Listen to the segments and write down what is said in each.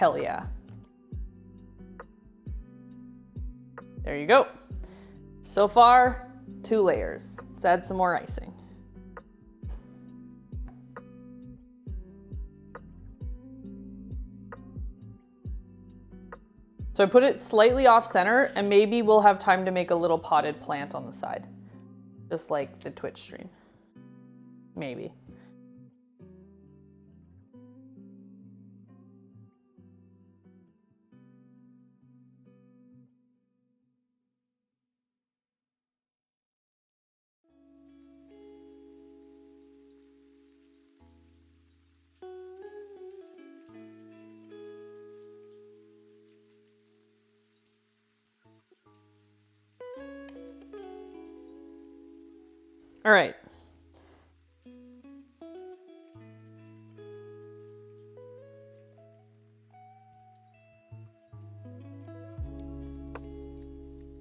Hell yeah. There you go. So far, 2 layers. Let's add some more icing. So I put it slightly off center, and maybe we'll have time to make a little potted plant on the side. Just like the Twitch stream. Maybe. All right.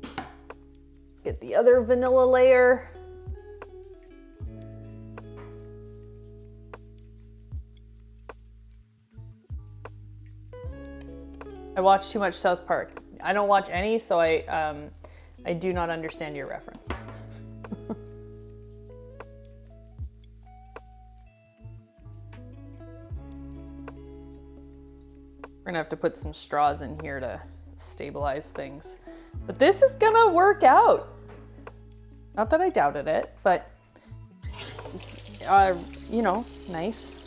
Let's get the other vanilla layer. I watch too much South Park. I don't watch any, so I do not understand your reference. We're gonna have to put some straws in here to stabilize things. But this is gonna work out. Not that I doubted it, but it's, you know, nice.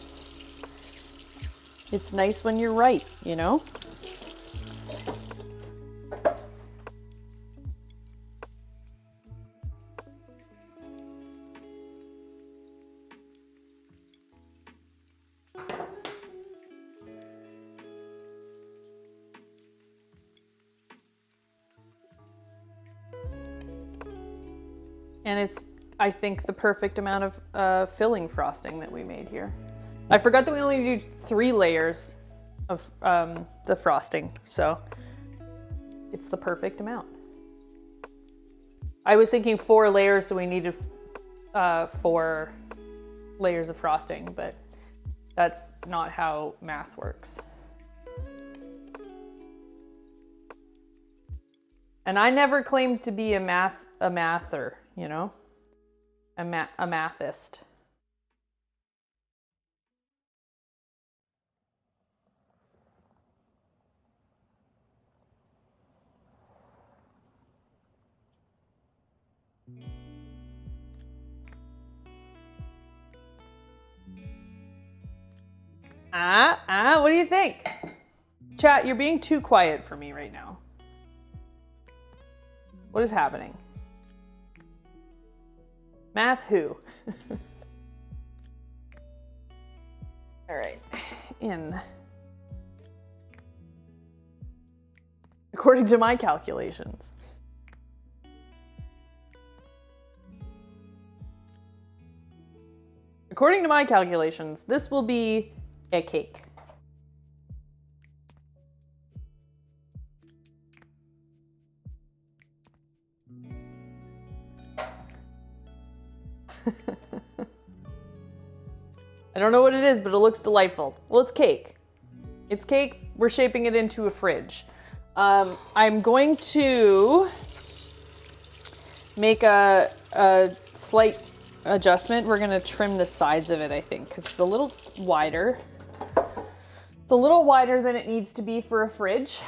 It's nice when you're right, you know? And it's, I think, the perfect amount of filling frosting that we made here. I forgot that we only do 3 layers of the frosting, so it's the perfect amount. I was thinking 4 layers, so we needed 4 layers of frosting, but that's not how math works. And I never claimed to be a mather, you know, a mathist. What do you think? Chat, you're being too quiet for me right now. What is happening? Math who? All right, according to my calculations. According to my calculations, this will be a cake. I don't know what it is, but it looks delightful. Well, it's cake. It's cake. We're shaping it into a fridge. I'm going to make a slight adjustment. We're gonna trim the sides of it, I think, because it's a little wider. It's a little wider than it needs to be for a fridge.